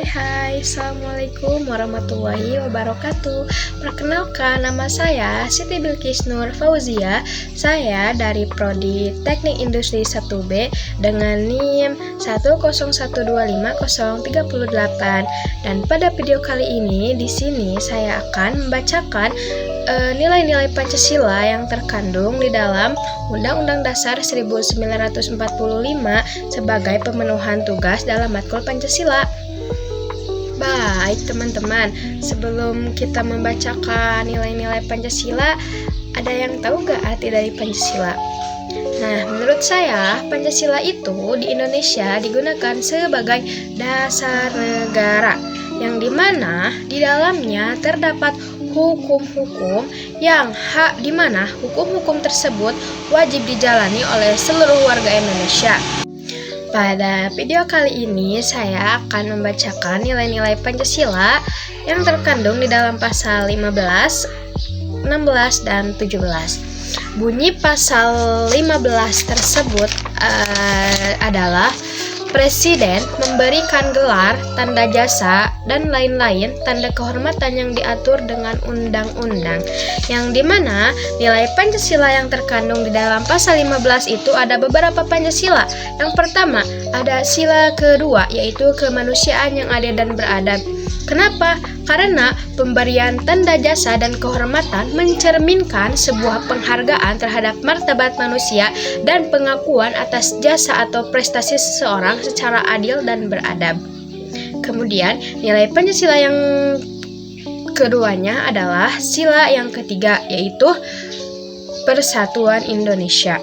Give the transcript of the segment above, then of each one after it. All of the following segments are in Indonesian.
Hai, Assalamualaikum warahmatullahi wabarakatuh. Perkenalkan, nama saya Siti Bilqis Nur Fauzia. Saya dari Prodi Teknik Industri 1B dengan NIM 101250038. Dan pada video kali ini di sini saya akan membacakan nilai-nilai Pancasila yang terkandung di dalam Undang-Undang Dasar 1945 sebagai pemenuhan tugas dalam matkul Pancasila. Baik teman-teman, sebelum kita membacakan nilai-nilai Pancasila, ada yang tahu gak arti dari Pancasila? Nah, menurut saya, Pancasila itu di Indonesia digunakan sebagai dasar negara, yang dimana di dalamnya terdapat hukum-hukum di mana hukum-hukum tersebut wajib dijalani oleh seluruh warga Indonesia. Pada video kali ini saya akan membacakan nilai-nilai Pancasila yang terkandung di dalam pasal 15, 16, dan 17. Bunyi pasal 15 tersebut adalah Presiden memberikan gelar, tanda jasa, dan lain-lain tanda kehormatan yang diatur dengan undang-undang. Yang dimana nilai Pancasila yang terkandung di dalam pasal 15 itu ada beberapa Pancasila. Yang pertama, ada sila kedua, yaitu kemanusiaan yang adil dan beradab. Kenapa? Karena pemberian tanda jasa dan kehormatan mencerminkan sebuah penghargaan terhadap martabat manusia dan pengakuan atas jasa atau prestasi seseorang secara adil dan beradab. Kemudian, nilai Pancasila yang keduanya adalah sila yang ketiga, yaitu Persatuan Indonesia.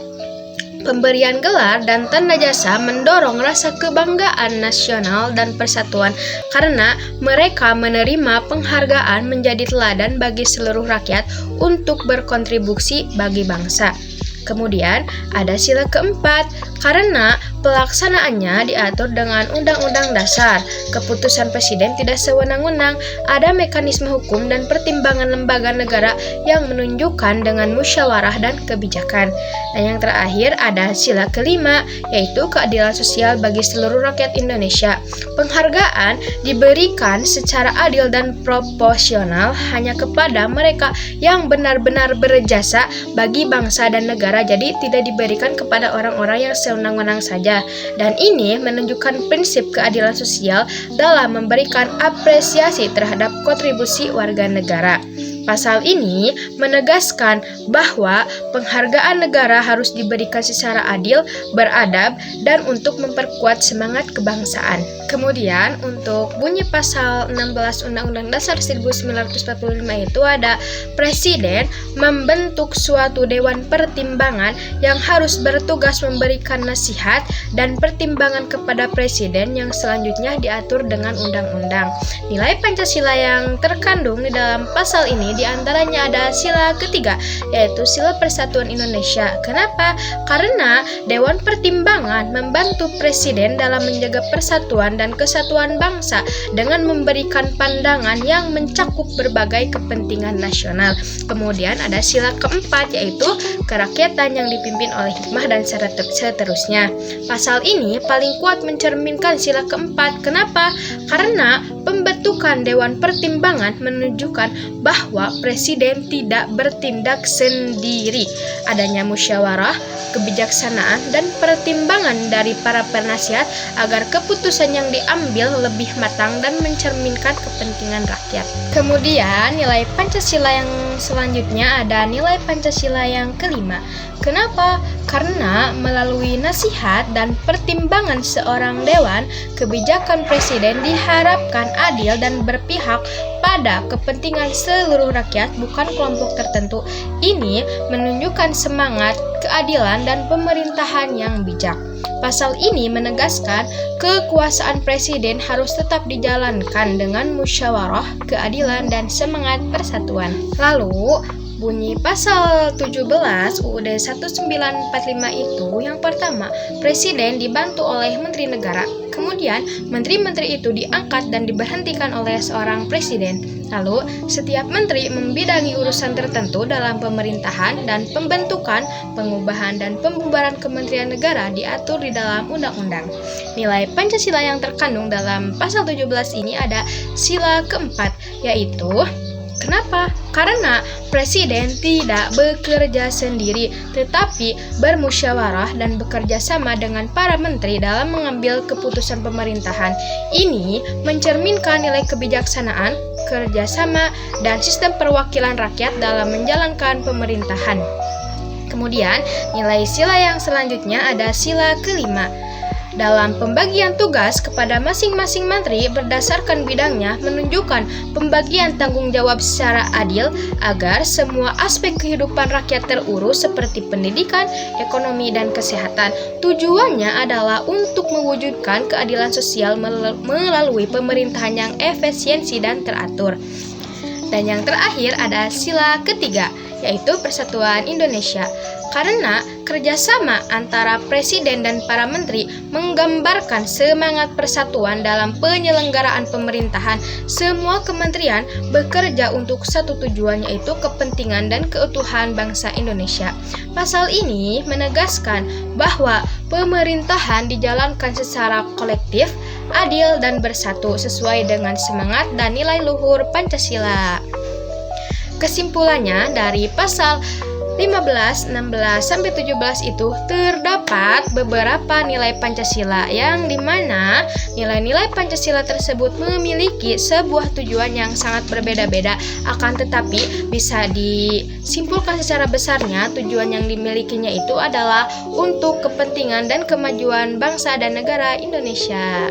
Pemberian gelar dan tanda jasa mendorong rasa kebanggaan nasional dan persatuan karena mereka menerima penghargaan menjadi teladan bagi seluruh rakyat untuk berkontribusi bagi bangsa. Kemudian ada sila keempat, karena pelaksanaannya diatur dengan Undang-Undang Dasar. Keputusan Presiden tidak sewenang-wenang, ada mekanisme hukum dan pertimbangan lembaga negara yang menunjukkan dengan musyawarah dan kebijakan. Dan yang terakhir ada sila kelima, yaitu keadilan sosial bagi seluruh rakyat Indonesia. Penghargaan diberikan secara adil dan proporsional hanya kepada mereka yang benar-benar berjasa bagi bangsa dan negara, jadi tidak diberikan kepada orang-orang yang sewenang-wenang saja. Dan ini menunjukkan prinsip keadilan sosial dalam memberikan apresiasi terhadap kontribusi warga negara. Pasal ini menegaskan bahwa penghargaan negara harus diberikan secara adil, beradab, dan untuk memperkuat semangat kebangsaan. Kemudian untuk bunyi pasal 16 Undang-Undang Dasar 1945 itu ada Presiden membentuk suatu dewan pertimbangan yang harus bertugas memberikan nasihat dan pertimbangan kepada Presiden yang selanjutnya diatur dengan undang-undang. Nilai Pancasila yang terkandung di dalam pasal ini diantaranya ada sila ketiga, yaitu sila Persatuan Indonesia. Kenapa? Karena Dewan Pertimbangan membantu Presiden dalam menjaga persatuan dan kesatuan bangsa dengan memberikan pandangan yang mencakup berbagai kepentingan nasional. Kemudian ada sila keempat, yaitu kerakyatan yang dipimpin oleh hikmah dan seterusnya. Pasal ini paling kuat mencerminkan sila keempat. Kenapa? Karena pembentukan Dewan Pertimbangan menunjukkan bahwa Presiden tidak bertindak sendiri. Adanya musyawarah, kebijaksanaan, dan pertimbangan dari para penasihat agar keputusan yang diambil lebih matang dan mencerminkan kepentingan rakyat. Kemudian nilai Pancasila yang selanjutnya ada nilai Pancasila yang kelima. Kenapa? Karena melalui nasihat dan pertimbangan seorang dewan, kebijakan Presiden diharapkan adil dan berpihak pada kepentingan seluruh rakyat, bukan kelompok tertentu. Ini menunjukkan semangat keadilan dan pemerintahan yang bijak. Pasal ini menegaskan kekuasaan Presiden harus tetap dijalankan dengan musyawarah, keadilan, dan semangat persatuan. Lalu, Bunyi pasal 17 UUD 1945 itu yang pertama, Presiden dibantu oleh Menteri Negara. Kemudian, menteri-menteri itu diangkat dan diberhentikan oleh seorang presiden. Lalu, setiap menteri membidangi urusan tertentu dalam pemerintahan dan pembentukan, pengubahan, dan pembubaran kementerian negara diatur di dalam undang-undang. Nilai Pancasila yang terkandung dalam pasal 17 ini ada sila keempat, yaitu kenapa? Karena presiden tidak bekerja sendiri, tetapi bermusyawarah dan bekerja sama dengan para menteri dalam mengambil keputusan pemerintahan. Ini mencerminkan nilai kebijaksanaan, kerjasama, dan sistem perwakilan rakyat dalam menjalankan pemerintahan. Kemudian, nilai sila yang selanjutnya ada sila kelima. Dalam pembagian tugas kepada masing-masing menteri berdasarkan bidangnya menunjukkan pembagian tanggung jawab secara adil agar semua aspek kehidupan rakyat terurus seperti pendidikan, ekonomi, dan kesehatan. Tujuannya adalah untuk mewujudkan keadilan sosial melalui pemerintahan yang efisiensi dan teratur. Dan yang terakhir ada sila ketiga, yaitu Persatuan Indonesia. Karena kerjasama antara presiden dan para menteri menggambarkan semangat persatuan dalam penyelenggaraan pemerintahan, semua kementerian bekerja untuk satu tujuan, yaitu kepentingan dan keutuhan bangsa Indonesia. Pasal ini menegaskan bahwa pemerintahan dijalankan secara kolektif, adil, dan bersatu sesuai dengan semangat dan nilai luhur Pancasila. Kesimpulannya, dari pasal 15, 16, sampai 17 itu terdapat beberapa nilai Pancasila yang dimana nilai-nilai Pancasila tersebut memiliki sebuah tujuan yang sangat berbeda-beda, akan tetapi bisa disimpulkan secara besarnya tujuan yang dimilikinya itu adalah untuk kepentingan dan kemajuan bangsa dan negara Indonesia.